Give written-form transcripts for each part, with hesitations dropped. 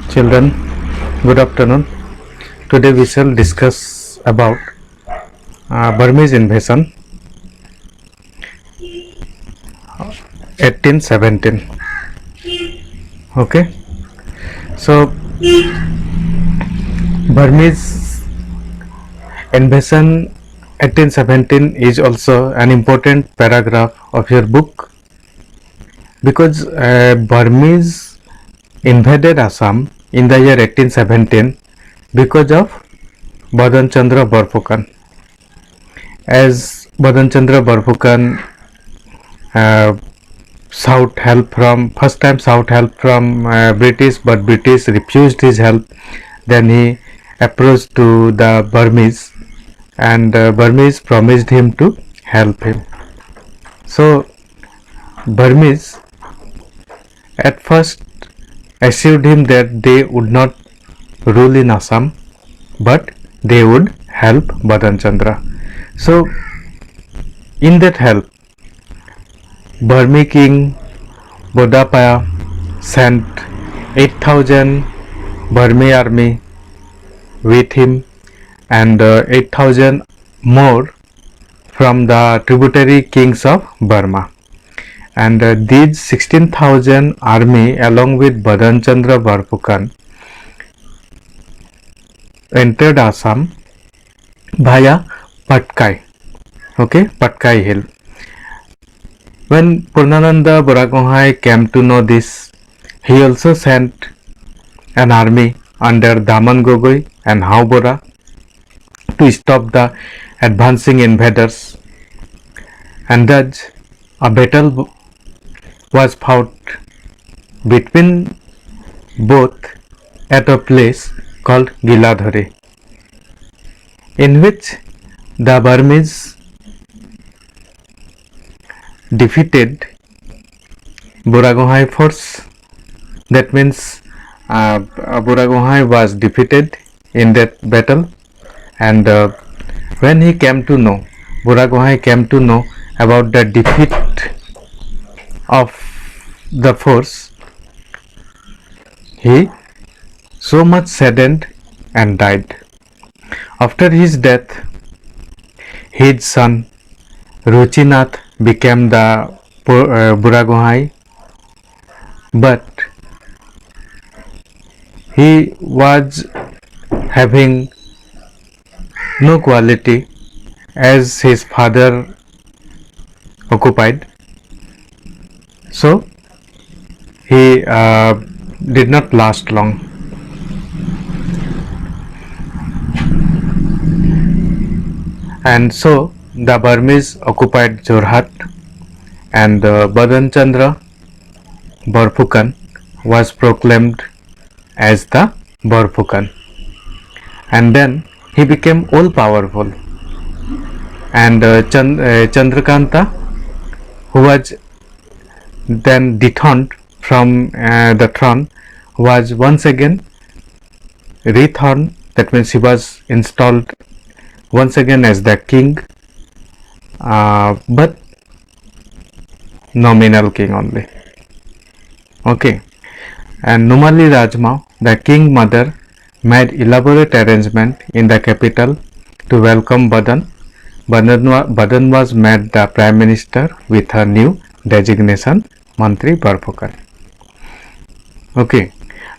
Children, good afternoon. Today we shall discuss about Burmese invasion 1817. Okay, so Burmese invasion 1817 is also an important paragraph of your book because Burmese invaded Assam in the year 1817 because of Badan Chandra Borphukan. As Badan Chandra Borphukan sought help from British, but British refused his help. Then he approached to the Burmese, and Burmese promised him to help him. So Burmese at first assured him that they would not rule in Assam, but they would help Badan Chandra. So in that help, Burmese king Bodapaya sent 8,000 Burmese army with him, and 8,000 more from the tributary kings of Burma. And these 16,000 army along with Badan Chandra Borphukan entered Assam via Patkai, Patkai hill. When Purnananda Buragohai came to know this, he also sent an army under Daman Gogoi and Haubora to stop the advancing invaders, and thus a battle was fought between both at a place called Giladhari, in which the Burmese defeated Buragohai force. That means Buragohai was defeated in that battle, and when Buragohai came to know about the defeat of the force, he so much saddened and died. After his death, his son Ruchinath became the Buragohai, but he was having no quality as his father occupied, so he did not last long. And so the Burmese occupied Jorhat, and Badan Chandra Borphukan was proclaimed as the Borphukan, and then he became all powerful. And Chandrakanta, who was then dethroned from the throne, was once again rethroned. That means he was installed once again as the king, but nominal king only. Okay. And Numali Rajma, the king mother, made elaborate arrangement in the capital to welcome Badan. Badan was made the prime minister with her new designation Mantri Borphukan. Okay.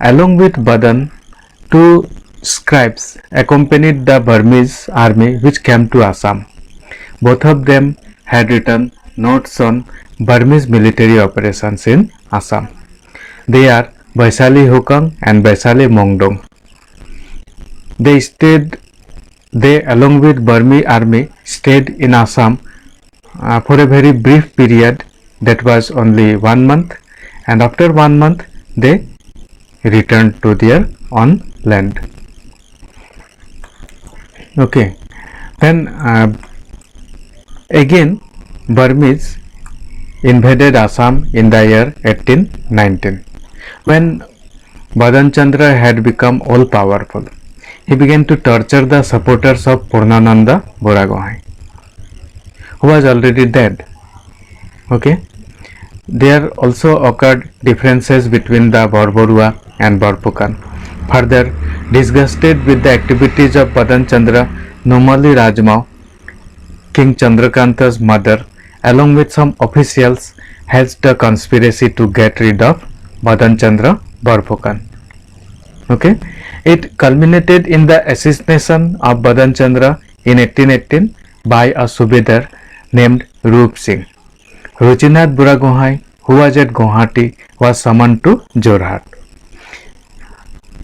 Along with Badan, two scribes accompanied the Burmese army which came to Assam. Both of them had written notes on Burmese military operations in Assam. They are Vaisali Hukang and Vaisali Mongdong. They along with Burmese army stayed in Assam for a very brief period, that was only 1 month, and after 1 month they returned to their own land. Okay. Then again Burmese invaded Assam in the year 1819. When Badan Chandra had become all powerful, he began to torture the supporters of Purnananda Buragohai, who was already dead. Okay. There also occurred differences between the Borborua and Borpukan. Further, disgusted with the activities of Badan Chandra, Numali Rajmau, King Chandrakanta's mother, along with some officials, hatched a conspiracy to get rid of Badan Chandra Borpukan. Okay, it culminated in the assassination of Badan Chandra in 1818 by a Subedar named Roop Singh. Ruchinath Buragohai, who was at Guwahati, was summoned to Jorhat.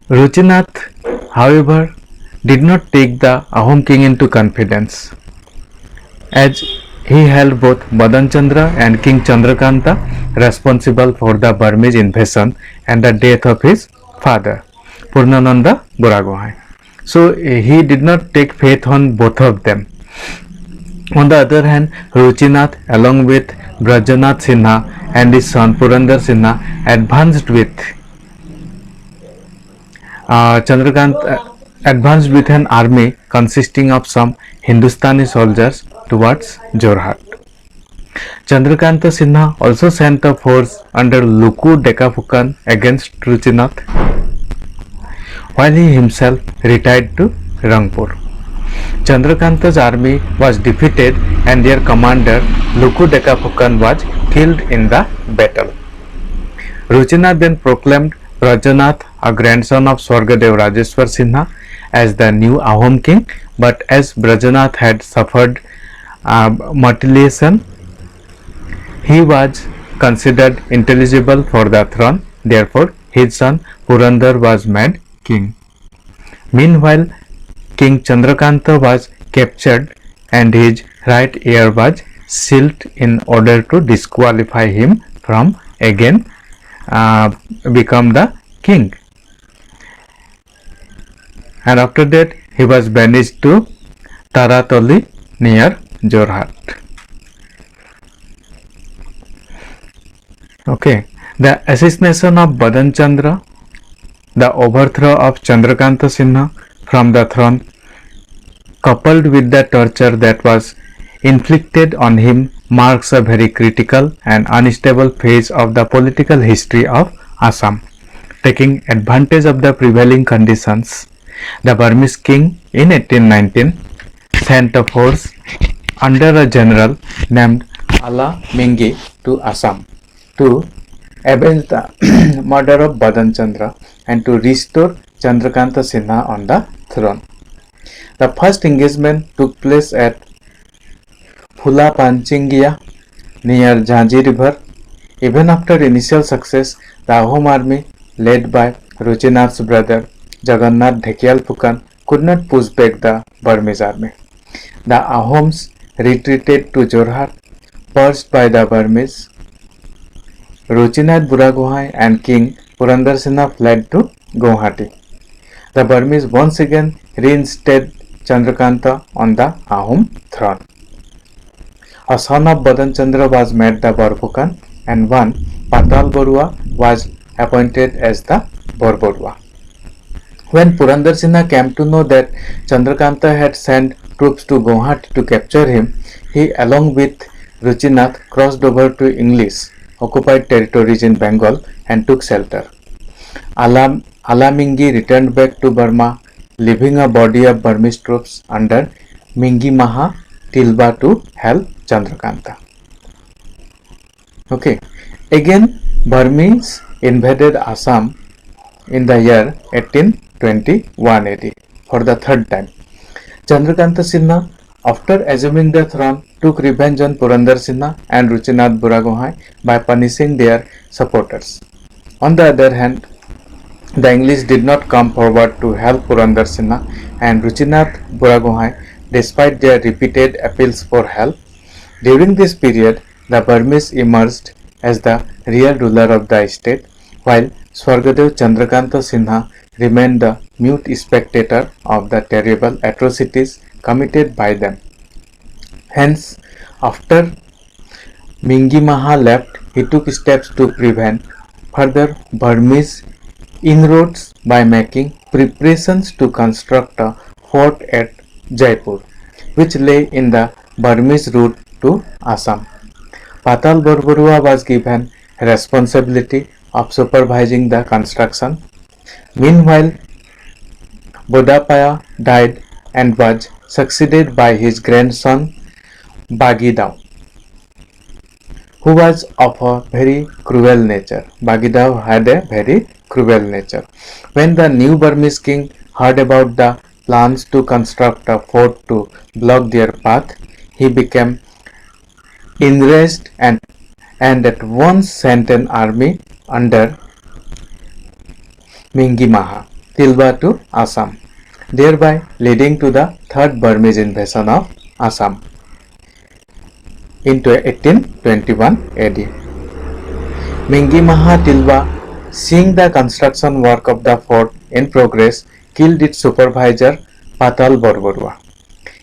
Ruchinath, however, did not take the Ahom king into confidence, as he held both Badan Chandra and King Chandrakanta responsible for the Burmese invasion and the death of his father, Purnananda Buragohai. So he did not take faith on both of them. On the other hand, Ruchinath, along with Brajanath Sinha and his son Purandar Sinha, advanced with advanced with an army consisting of some Hindustani soldiers towards Jorhat. Chandrakanta Sinha also sent a force under Luku Dekapukan against Ruchinath, while he himself retired to Rangpur. Chandrakanta's army was defeated and their commander Luku Dekapukan was killed in the battle. Ruchinath then proclaimed Brajanath, a grandson of Swargadev Rajeshwar Sinha, as the new Ahom king, but as Brajanath had suffered mutilation, he was considered ineligible for the throne. Therefore, his son Purandar was made king. Meanwhile, King Chandrakanta was captured and his right ear was sealed in order to disqualify him from again become the king. And after that, he was banished to Taratoli near Jorhat. Okay, the assassination of Badan Chandra, the overthrow of Chandrakanta Sinha from the throne, coupled with the torture that was inflicted on him, marks a very critical and unstable phase of the political history of Assam. Taking advantage of the prevailing conditions, the Burmese king in 1819 sent a force under a general named Ala Mingi to Assam to avenge the murder of Badan Chandra and to restore Chandrakanta Sinha on the throne. The first engagement took place at Phula Panchingia near Jhansi river. Even after initial success, the Ahom army led by Ruchinath's brother Jagannath Dhekialpukan could not push back the Burmese army. The Ahoms retreated to Jorhat, purged by the Burmese. Ruchinath Buragohai and King Purandar Sinha fled to Guwahati. The Burmese once again reinstated Chandrakanta on the Ahom throne. A son of Badan Chandra was made the Borpukan and one, Patal Borua, was appointed as the Borborua. When Purandar Sinha came to know that Chandrakanta had sent troops to Guwahati to capture him, he along with Ruchinath crossed over to English occupied territories in Bengal and took shelter. Alamingi returned back to Burma, leaving a body of Burmese troops under Mingi Maha Tilba to help Chandrakanta. Okay, again Burmese invaded Assam in the year 1821 AD for the third time. Chandrakanta Sinha, after assuming the throne, took revenge on Purandar Sinha and Ruchinath Buragohai by punishing their supporters. On the other hand, the English did not come forward to help Purandar Sinha and Ruchinath Buragohai despite their repeated appeals for help. During this period, the Burmese emerged as the real ruler of the state, while Swargadev Chandrakanta Sinha remained the mute spectator of the terrible atrocities committed by them. Hence, after Mingi Maha left, he took steps to prevent further Burmese inroads by making preparations to construct a fort at Jaipur, which lay in the Burmese route to Assam. Patal Borborua was given responsibility of supervising the construction. Meanwhile, Bodapaya died and was succeeded by his grandson Bagidao, who was of a very cruel nature. Bagidao had a very cruel nature. When the new Burmese king heard about the plans to construct a fort to block their path, he became enraged and at once sent an army under Mingi Maha Tilba to Assam, thereby leading to the third Burmese invasion of Assam into 1821 AD. Mingi Maha Tilba, seeing the construction work of the fort in progress, killed its supervisor Patal Borborua.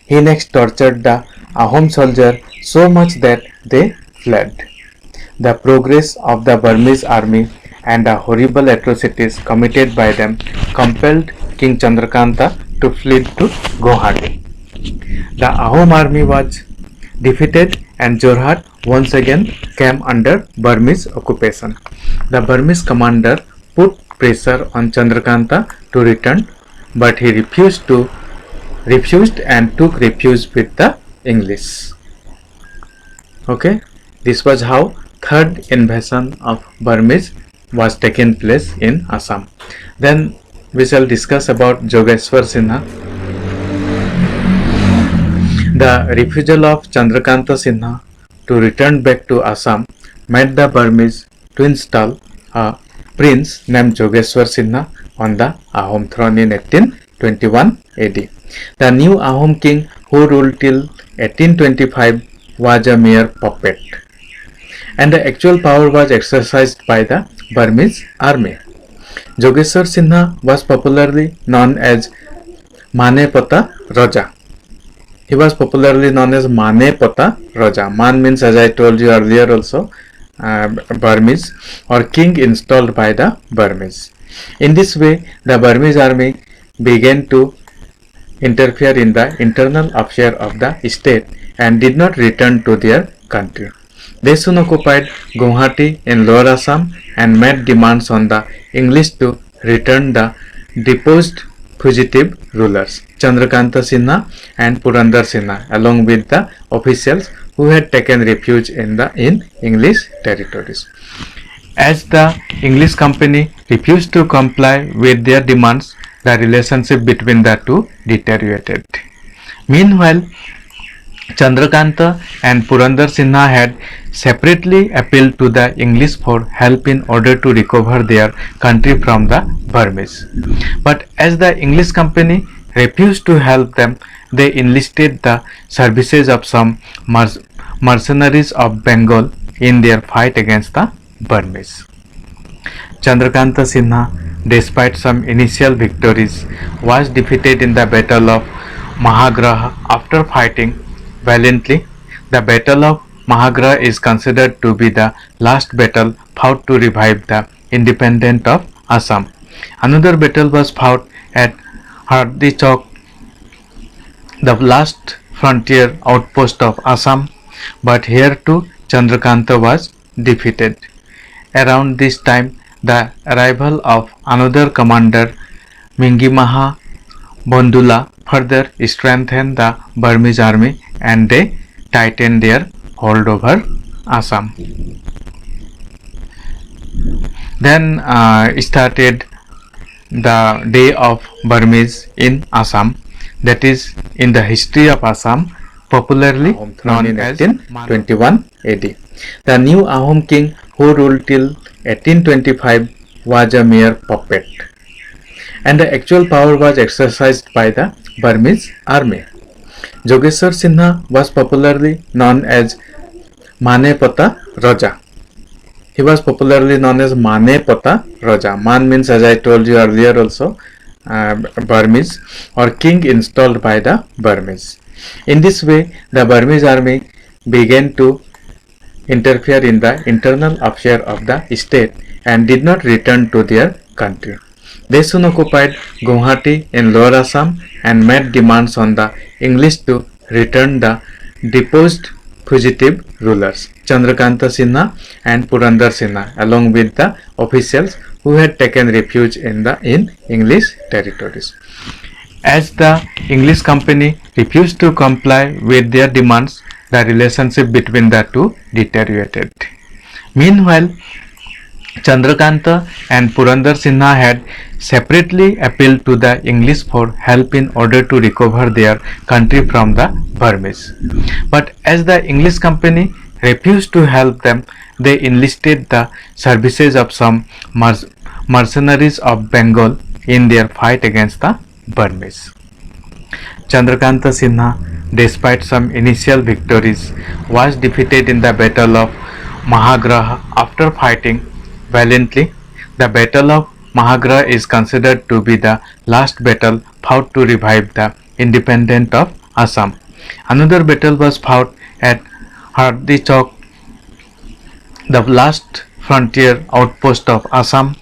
He next tortured the Ahom soldier so much that they fled. The progress of the Burmese army and the horrible atrocities committed by them compelled King Chandrakanta to flee to Guwahati. The Ahom army was defeated and Jorhat once again came under Burmese occupation. The Burmese commander put pressure on Chandrakanta to return, but he refused and took refuge with the English. Okay, this was how third invasion of Burmese was taken place in Assam. Then we shall discuss about Jogeshwar Sinha. The refusal of Chandrakanta Sinha to return back to Assam made the Burmese to install a prince named Jogeshwar Sinha on the Ahom throne in 1821 AD. The new Ahom king who ruled till 1825 was a mere puppet, and the actual power was exercised by the Burmese army. Jogeshwar Sinha was popularly known as Manepata Raja. He was popularly known as Manepata Raja. Man means, as I told you earlier also, Burmese or king installed by the Burmese. In this way, the Burmese army began to interfere in the internal affairs of the state and did not return to their country. They soon occupied Guwahati in Lower Assam and made demands on the English to return the deposed fugitive rulers Chandrakanta Sinha and Purandar Sinha, along with the officials who had taken refuge in English territories. As the English company refused to comply with their demands, the relationship between the two deteriorated. Meanwhile, Chandrakanta and Purandar Sinha had separately appealed to the English for help in order to recover their country from the Burmese. But as the English company refused to help them, they enlisted the services of some mercenaries of Bengal in their fight against the Burmese. Chandrakanta Sinha, despite some initial victories, was defeated in the Battle of Mahagraha after fighting valiantly. The Battle of Mahagraha is considered to be the last battle fought to revive the independence of Assam. Another battle was fought at Hardichok, the last frontier outpost of Assam, but here too Chandrakanta was defeated. Around this time, the arrival of another commander, Mingi Maha Bondula, further strengthened the Burmese army and they tightened their hold over Assam. Then started the Day of Burmese in Assam, that is in the history of Assam, popularly known as 1821 AD. The new Ahom king who ruled till 1825 was a mere puppet, and the actual power was exercised by the Burmese army. Jogeshwar Sinha was popularly known as Manepata Raja. He was popularly known as Manepata Raja. Man means, as I told you earlier also, Burmese or king installed by the Burmese. In this way, the Burmese army began to interfere in the internal affairs of the state and did not return to their country. They soon occupied Guwahati in Lower Assam and made demands on the English to return the deposed fugitive rulers, Chandrakanta Sinha and Purandar Sinha, along with the officials who had taken refuge in English territories. As the English company refused to comply with their demands, the relationship between the two deteriorated. Meanwhile, Chandrakanta and Purandar Sinha had separately appealed to the English for help in order to recover their country from the Burmese. But as the English company refused to help them, they enlisted the services of some mercenaries of Bengal in their fight against the Burmese. Chandrakanta Sinha, despite some initial victories, was defeated in the Battle of Mahagraha after fighting valiantly. The Battle of Mahagraha is considered to be the last battle fought to revive the independence of Assam. Another battle was fought at Hardichok, the last frontier outpost of Assam,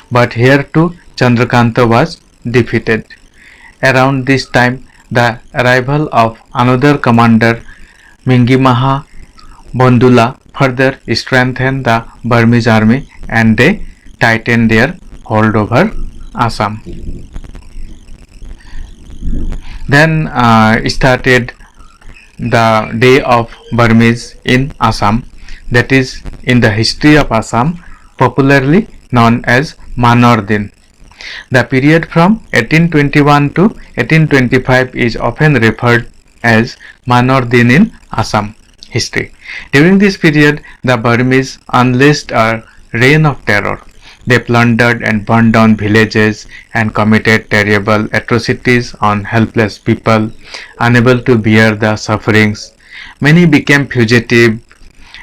but here too Chandrakanta was defeated. Around this time, the arrival of another commander, Mingimaha Bondula, further strengthened the Burmese army and they tightened their hold over Assam. Then started the Day of Burmese in Assam, that is in the history of Assam popularly known as Manor Din. The period from 1821 to 1825 is often referred as Manor Din in Assam history. During this period, the Burmese unleashed a reign of terror. They plundered and burned down villages and committed terrible atrocities on helpless people, unable to bear the sufferings. Many became fugitive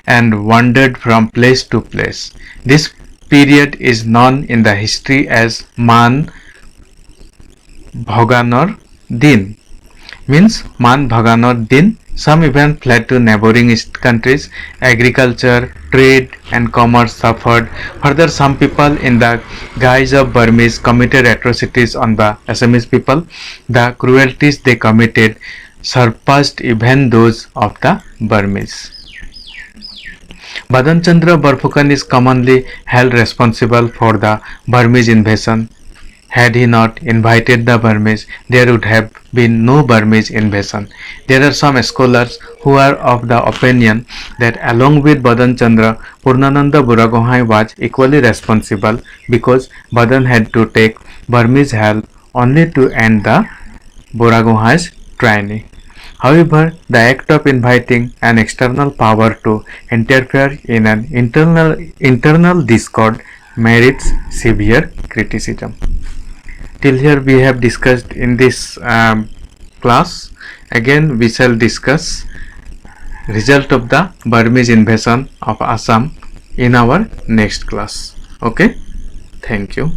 and wandered from place to place. This period is known in the history as Man Bhaganor Din, means Man Bhaganor Din. Some even fled to neighboring countries. Agriculture, trade and commerce suffered. Further, some people in the guise of Burmese committed atrocities on the Assamese people. The cruelties they committed surpassed even those of the Burmese. Badan Chandra Barphukan is commonly held responsible for the Burmese invasion. Had he not invited the Burmese, there would have been no Burmese invasion. There are some scholars who are of the opinion that along with Badan Chandra, Purnananda Buragohai was equally responsible because Badan had to take Burmese help only to end the Buragohai's tyranny. However, the act of inviting an external power to interfere in an internal discord merits severe criticism. Till here we have discussed in this class. Again we shall discuss result of the Burmese invasion of Assam in our next class. Okay, thank you.